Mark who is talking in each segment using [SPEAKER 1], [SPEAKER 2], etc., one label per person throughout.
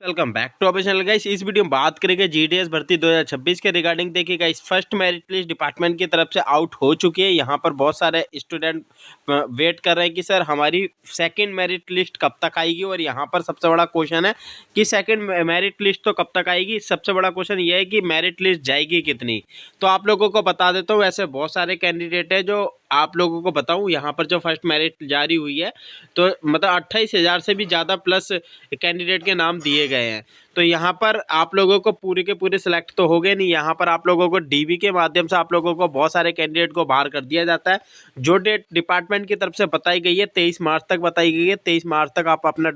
[SPEAKER 1] Welcome back to our channel guys. इस video में बात करेंगे जीडीएस भर्ती 2026 के रिगार्डिंग। देखिए guys, first merit list department की तरफ से आउट हो चुकी है। यहाँ पर बहुत सारे स्टूडेंट वेट कर रहे हैं कि सर हमारी सेकंड मेरिट लिस्ट कब तक आएगी। और यहाँ पर सबसे बड़ा क्वेश्चन है कि सेकंड मेरिट लिस्ट तो कब तक आएगी, सबसे बड़ा क्वेश्चन ये है कि मेरिट लिस्ट जाएगी कितनी। तो आप लोगों को बता देता हूँ, ऐसे बहुत सारे कैंडिडेट है जो आप लोगों को बताऊं। यहाँ पर जो फर्स्ट मेरिट जारी हुई है तो मतलब 28,000 से भी ज़्यादा प्लस कैंडिडेट के नाम दिए गए हैं। तो यहाँ पर आप लोगों को पूरे के पूरे सिलेक्ट तो हो गए नहीं। यहाँ पर आप लोगों को डीबी के माध्यम से आप लोगों को बहुत सारे कैंडिडेट को बाहर कर दिया जाता है। जो डेट डिपार्टमेंट की तरफ से बताई गई है 23 मार्च तक बताई गई है। 23 मार्च तक आप अपना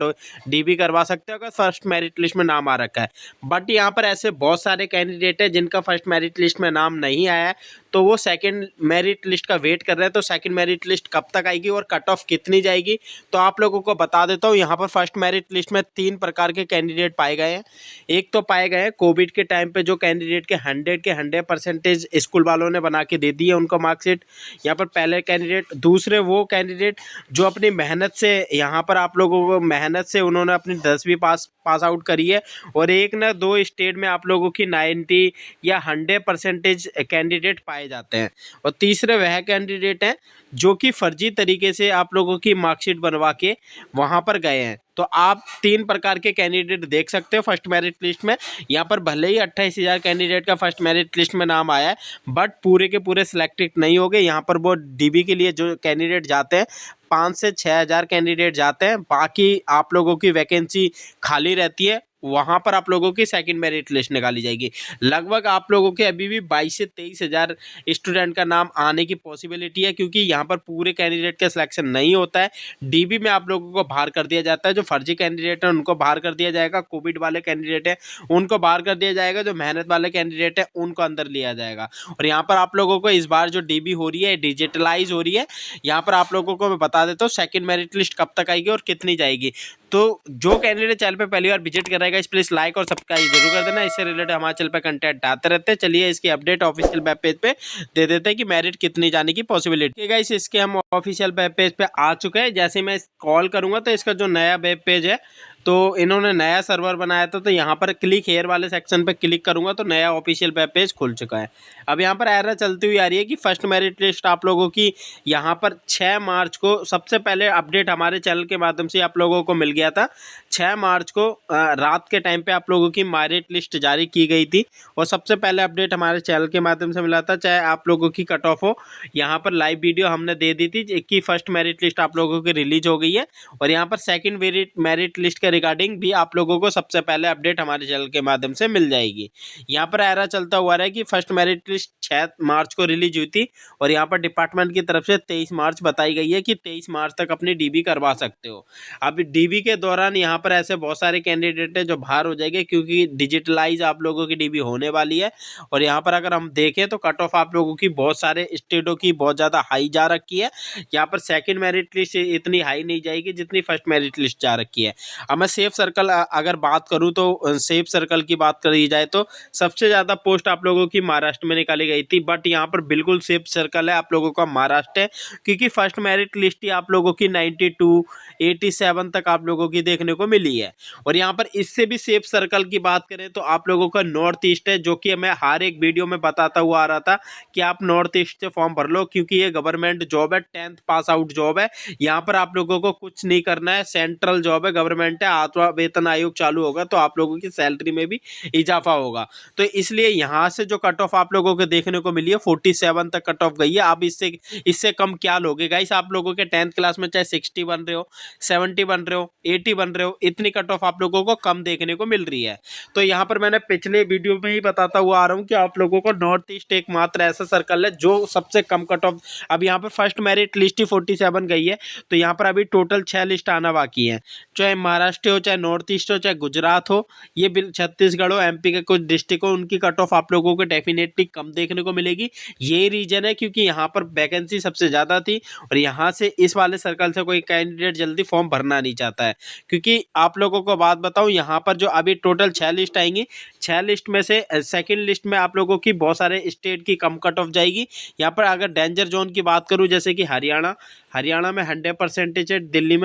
[SPEAKER 1] डीबी करवा सकते हो अगर फर्स्ट मेरिट लिस्ट में नाम आ रखा है। बट यहाँ पर ऐसे बहुत सारे कैंडिडेट है जिनका फर्स्ट मेरिट लिस्ट में नाम नहीं आया है, तो वो सेकंड मेरिट लिस्ट का वेट कर रहे हैं। तो सेकंड मेरिट लिस्ट कब तक आएगी और कट ऑफ कितनी जाएगी, तो आप लोगों को बता देता हूँ। यहाँ पर फर्स्ट मेरिट लिस्ट में 3 प्रकार के कैंडिडेट पाए गए हैं। एक तो पाए गए हैं कोविड के टाइम पे जो कैंडिडेट के 100% स्कूल वालों ने बना के दे दी है उनको मार्कशीट। यहाँ पर पहले कैंडिडेट। दूसरे वो कैंडिडेट जो अपनी मेहनत से, यहाँ पर आप लोगों को मेहनत से उन्होंने अपनी 10वीं पास आउट करी है और एक ना दो स्टेट में आप लोगों की 90 या 100% कैंडिडेट पाए जाते हैं। और तीसरे वह कैंडिडेट हैं जो कि फर्जी तरीके से आप लोगों की मार्कशीट बनवा के वहां पर गए हैं। तो आप 3 प्रकार के कैंडिडेट देख सकते हो फर्स्ट मेरिट लिस्ट में। यहाँ पर भले ही 28,000 कैंडिडेट का फर्स्ट मेरिट लिस्ट में नाम आया है, बट पूरे के पूरे सिलेक्टेड नहीं हो गए। यहाँ पर वो डीबी के लिए जो कैंडिडेट जाते हैं 5 से 6,000 कैंडिडेट जाते हैं। बाकी आप लोगों की वैकेंसी खाली रहती है, वहां पर आप लोगों की सेकंड मेरिट लिस्ट निकाली जाएगी। लगभग आप लोगों के अभी भी 22 से 23,000 स्टूडेंट का नाम आने की पॉसिबिलिटी है, क्योंकि यहाँ पर पूरे कैंडिडेट का सिलेक्शन नहीं होता है। डीबी में आप लोगों को बाहर कर दिया जाता है। जो फर्जी कैंडिडेट है उनको बाहर कर दिया जाएगा, कोविड वाले कैंडिडेट है उनको बाहर कर दिया जाएगा, जो मेहनत वाले कैंडिडेट है उनको अंदर लिया जाएगा। और यहाँ पर आप लोगों को इस बार जो डीबी हो रही है डिजिटलाइज हो रही है। यहाँ पर आप लोगों को मैं बता देता हूँ सेकंड मेरिट लिस्ट कब तक आएगी और कितनी जाएगी। तो जो कैंडिडेट चैनल पे पहली बार विजिट करेगा इस प्लीज लाइक और सब्सक्राइब जरूर कर देना। इससे रिलेटेड हमारे चैनल पे कंटेंट आते रहते हैं। चलिए इसकी अपडेट ऑफिशियल वेब पेज पे दे देते हैं कि मेरिट कितनी जाने की पॉसिबिलिटी है। गाइस, इसके हम ऑफिशियल वेब पेज पे आ चुके हैं। जैसे मैं कॉल करूंगा तो इसका जो नया वेब पेज है तो इन्होंने नया सर्वर बनाया था, तो यहाँ पर क्लिक हेयर वाले सेक्शन पे क्लिक करूंगा तो नया ऑफिशियल वेब पेज खुल चुका है। अब यहाँ पर एरर चलती हुई आ रही है कि फर्स्ट मेरिट लिस्ट आप लोगों की यहाँ पर 6 मार्च को सबसे पहले अपडेट हमारे चैनल के माध्यम से आप लोगों को मिल गया था। 6 मार्च को रात के टाइम पे आप लोगों की मेरिट लिस्ट जारी की गई थी और सबसे पहले अपडेट हमारे चैनल के माध्यम से मिला था। चाहे आप लोगों की कट ऑफ हो, यहाँ पर लाइव वीडियो हमने दे दी थी कि फर्स्ट मेरिट लिस्ट आप लोगों की रिलीज हो गई है। और यहाँ पर सेकंड मेरिट लिस्ट के रिगार्डिंग भी आप लोगों को सबसे पहले अपडेट हमारे चैनल के माध्यम से मिल जाएगी। यहाँ पर एरर चलता हुआ रहा है कि फर्स्ट मेरिट लिस्ट 6 मार्च को रिलीज हुई थी और यहाँ पर डिपार्टमेंट की तरफ से 23 मार्च बताई गई है कि 23 मार्च तक अपनी डीबी करवा सकते हो। अब डीबी के दौरान यहाँ पर ऐसे बहुत सारे कैंडिडेट है जो बाहर हो जाएंगे, क्योंकि डिजिटलाइज आप लोगों की डीबी होने वाली है। और यहाँ पर अगर हम देखें तो कट ऑफ आप लोगों की बहुत सारे स्टेटों की बहुत ज़्यादा हाई जा रखी है। यहाँ पर सेकंड मेरिट लिस्ट इतनी हाई नहीं जाएगी जितनी फर्स्ट मेरिट लिस्ट जा रखी है। अब मैं सेफ सर्कल अगर बात करूँ तो सेफ सर्कल की बात करी जाए तो सबसे ज़्यादा पोस्ट आप लोगों की महाराष्ट्र में निकाली गई थी। बट यहाँ पर बिल्कुल सेफ सर्कल है आप लोगों का महाराष्ट्र है, क्योंकि फर्स्ट मेरिट लिस्ट ही आप लोगों की 92 87 तक आप लोगों की देखने को मिली है। और यहाँ पर इससे भी सेफ सर्कल की बात करें तो आप लोगों का नॉर्थ ईस्ट है, जो कि मैं हर एक वीडियो में बताता हुआ आ रहा था कि आप नॉर्थ ईस्ट से फॉर्म भर लो, क्योंकि ये गवर्नमेंट जॉब है, 10th पास आउट जॉब है। यहाँ पर आप लोगों को कुछ नहीं करना है, सेंट्रल जॉब है, गवर्नमेंट है। आठवां वेतन आयोग चालू होगा तो आप लोगों की सैलरी में भी इजाफा होगा। तो इसलिए यहाँ से जो कट ऑफ आप लोगों को देखने को मिली है 47 तक कट ऑफ गई है। आप इससे कम क्या लोगे गाइस। आप लोगों के 10th क्लास में चाहे 60 बन रहे हो, 70 बन रहे हो, 80 बन रहे हो, इतनी कट ऑफ आप लोगों को कम देखने को मिल रही है। तो यहाँ पर मैंने पिछले वीडियो में ही बताता हुआ आ रहा हूँ कि आप लोगों को नॉर्थ ईस्ट एकमात्र ऐसा सर्कल है जो सबसे कम कट ऑफ। अब यहाँ पर फर्स्ट मेरिट लिस्ट ही 47 गई है, तो यहाँ पर अभी टोटल 6 लिस्ट आना बाकी है। चाहे महाराष्ट्र हो, चाहे नॉर्थ ईस्ट हो, चाहे गुजरात हो, ये छत्तीसगढ़ हो, एमपी के कुछ डिस्ट्रिक्ट हो, उनकी कट ऑफ आप लोगों को डेफिनेटली कम देखने को मिलेगी। ये रीजन है क्योंकि यहाँ पर वैकेंसी सबसे ज़्यादा थी और यहाँ से इस वाले सर्कल से कोई कैंडिडेट जल्दी फॉर्म भरना नहीं चाहता है, क्योंकि आप लोगों को बात बताऊं, यहाँ पर जो अभी टोटल 6 लिस्ट आएंगी, 6 लिस्ट में से सेकंड लिस्ट में आप लोगों की बहुत सारे स्टेट की कम कट ऑफ जाएगी। यहाँ पर अगर डेंजर जोन की बात करूँ, जैसे कि हरियाणा में 100% है, दिल्ली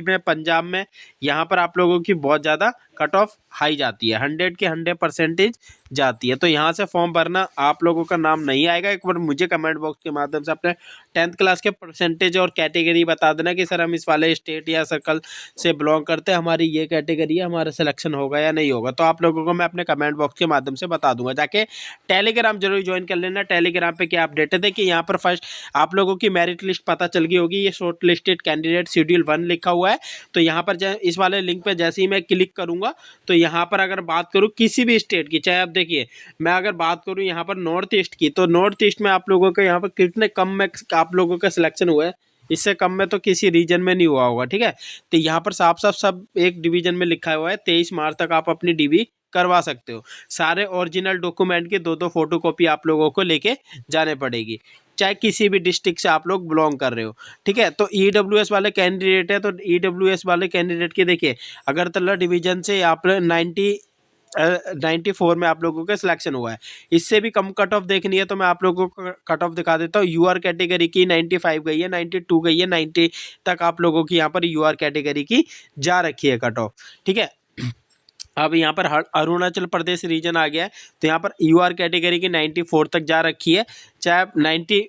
[SPEAKER 1] में, पंजाब में, यहाँ पर आप लोगों की बहुत ज़्यादा कट ऑफ हाई जाती है, 100 की 100% जाती है। तो यहाँ से फॉर्म भरना, आप लोगों का नाम नहीं आएगा। एक बार मुझे कमेंट बॉक्स के माध्यम से अपने 10th क्लास के परसेंटेज और कैटेगरी बता देना कि सर हम इस वाले स्टेट या सर्कल से बिलोंग करते हैं, हमारी ये कैटेगरी है, हमारा सिलेक्शन होगा या नहीं होगा। तो आप लोगों को मैं अपने कमेंट बॉक्स के माध्यम से बता दूंगा। जाके टेलीग्राम जरूर ज्वाइन कर लेना। टेलीग्राम पे क्या अपडेट है, देखिए यहाँ पर फर्स्ट आप लोगों की मेरिट लिस्ट पता चल गई होगी। ये शॉर्ट लिस्टेड कैंडिडेट शेड्यूल 1 लिखा हुआ है। तो यहाँ पर इस वाले लिंक पे जैसे ही मैं क्लिक करूंगा, तो यहाँ पर अगर बात करूँ किसी भी स्टेट की, चाहे आप देखिए मैं अगर बात करूँ यहाँ पर नॉर्थ ईस्ट की, तो नॉर्थ ईस्ट में आप लोगों का यहाँ पर कितने कम में आप लोगों का सिलेक्शन हुआ है, इससे कम में तो किसी रीजन में नहीं हुआ होगा। ठीक है, तो यहाँ पर साफ साफ सब एक डिवीजन में लिखा हुआ है। 23 मार्च तक आप अपनी डीबी करवा सकते हो। सारे ओरिजिनल डॉक्यूमेंट की 2-2 फोटोकॉपी आप लोगों को लेके जाने पड़ेगी, चाहे किसी भी डिस्ट्रिक्ट से आप लोग बिलोंग कर रहे हो। ठीक है, तो ईडब्ल्यूएस वाले कैंडिडेट है, तो ईडब्ल्यूएस वाले कैंडिडेट की देखिए अगरतला डिवीजन से आप 94 में आप लोगों का सिलेक्शन हुआ है। इससे भी कम कट ऑफ देखनी है तो मैं आप लोगों को कट ऑफ दिखा देता हूँ। यूआर कैटेगरी की 95 गई है, 92 गई है, 90 तक आप लोगों की यहाँ पर यूआर कैटेगरी की जा रखी है कट ऑफ। ठीक है, अब यहाँ पर अरुणाचल प्रदेश रीजन आ गया है, तो यहाँ पर यूआर कैटेगरी की 94 तक जा रखी है। चाहे 90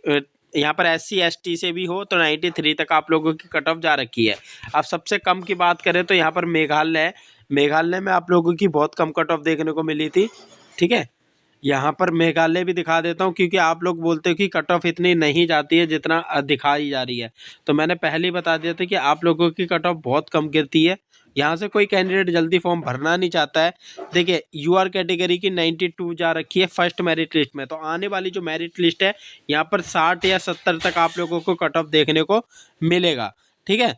[SPEAKER 1] यहाँ पर SC ST से भी हो तो 93 तक आप लोगों की कट ऑफ जा रखी है। अब सबसे कम की बात करें तो यहाँ पर मेघालय है। मेघालय में आप लोगों की बहुत कम कट ऑफ देखने को मिली थी। ठीक है, यहाँ पर मेघालय भी दिखा देता हूँ, क्योंकि आप लोग बोलते हो कि कट ऑफ इतनी नहीं जाती है जितना दिखाई जा रही है। तो मैंने पहले ही बता दिया था कि आप लोगों की कट ऑफ बहुत कम गिरती है। यहाँ से कोई कैंडिडेट जल्दी फॉर्म भरना नहीं चाहता है। देखिए यूआर कैटेगरी की 92 जा रखी है फर्स्ट मेरिट लिस्ट में। तो आने वाली जो मेरिट लिस्ट है यहाँ पर 60 या 70 तक आप लोगों को कट ऑफ देखने को मिलेगा। ठीक है,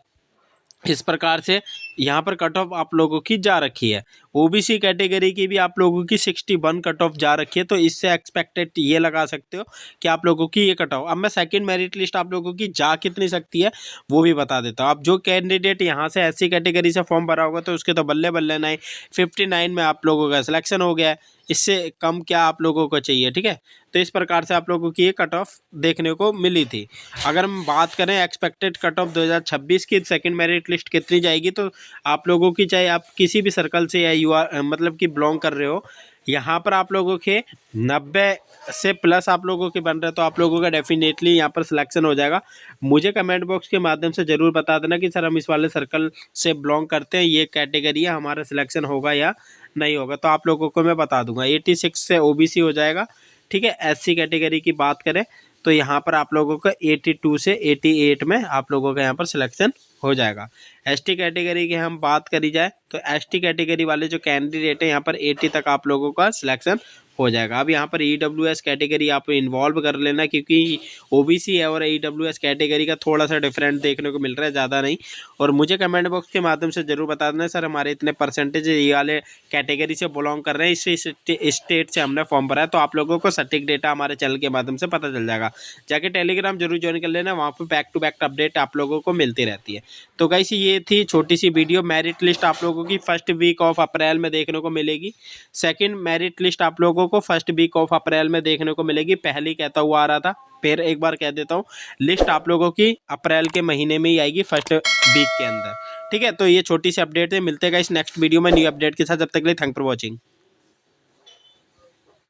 [SPEAKER 1] इस प्रकार से यहाँ पर कट ऑफ आप लोगों की जा रखी है। ओबीसी कैटेगरी की भी आप लोगों की 61 कट ऑफ जा रखी है। तो इससे एक्सपेक्टेड ये लगा सकते हो कि आप लोगों की ये कट ऑफ। अब मैं सेकंड मेरिट लिस्ट आप लोगों की जा कितनी सकती है वो भी बता देता हूँ। अब जो कैंडिडेट यहाँ से SC कैटेगरी से फॉर्म भरा होगा तो उसके तो बल्ले बल्ले नहीं, 59 में आप लोगों का सिलेक्शन हो गया है। इससे कम क्या आप लोगों को चाहिए। ठीक है, तो इस प्रकार से आप लोगों की ये कट ऑफ देखने को मिली थी। अगर हम बात करें एक्सपेक्टेड कट ऑफ 2026 की सेकंड मेरिट लिस्ट कितनी जाएगी, तो आप लोगों की चाहे आप किसी भी सर्कल से या मतलब कि बिलोंग कर रहे हो, यहाँ पर आप लोगों के 90 से प्लस आप लोगों के बन रहे हैं तो आप लोगों का डेफिनेटली यहाँ पर सिलेक्शन हो जाएगा। मुझे कमेंट बॉक्स के माध्यम से ज़रूर बता देना कि सर हम इस वाले सर्कल से बिलोंग करते हैं, ये कैटेगरी है, हमारा सिलेक्शन होगा या नहीं होगा। तो आप लोगों को मैं बता दूंगा। 86 से ओबीसी हो जाएगा। ठीक है, SC कैटेगरी की बात करें तो यहाँ पर आप लोगों का 82 से 88 में आप लोगों का यहाँ पर सिलेक्शन हो जाएगा। ST कैटेगरी की हम बात करी जाए तो ST कैटेगरी वाले जो कैंडिडेट है यहाँ पर 80 तक आप लोगों का सिलेक्शन हो जाएगा। अब यहाँ पर EWS कैटेगरी आप इन्वॉल्व कर लेना, क्योंकि OBC है और EWS कैटेगरी का थोड़ा सा डिफरेंट देखने को मिल रहा है, ज़्यादा नहीं। और मुझे कमेंट बॉक्स के माध्यम से ज़रूर बता देना सर हमारे इतने परसेंटेज ये वाले कैटेगरी से बिलोंग कर रहे हैं, इस स्टेट से हमने फॉर्म भरा है। तो आप लोगों को सटीक डेटा हमारे चैनल के माध्यम से पता चल जाएगा। जाके टेलीग्राम जरूर ज्वाइन कर लेना, वहाँ पर बैक टू बैक अपडेट आप लोगों को मिलती रहती है। तो गाइस ये थी छोटी सी वीडियो। मेरिट लिस्ट आप लोगों की फर्स्ट वीक ऑफ अप्रैल में देखने को मिलेगी। सेकंड मेरिट लिस्ट आप लोगों को फर्स्ट वीक ऑफ अप्रैल में देखने को मिलेगी। पहले कहता हुआ आ रहा था, फिर एक बार कह देता हूँ, लिस्ट आप लोगों की अप्रैल के महीने में ही आएगी फर्स्ट वीक के अंदर। ठीक है, तो ये छोटी सी अपडेट है। मिलते हैं गाइस नेक्स्ट वीडियो में न्यू अपडेट के साथ। जब तक के लिए थैंक फॉर वॉचिंग।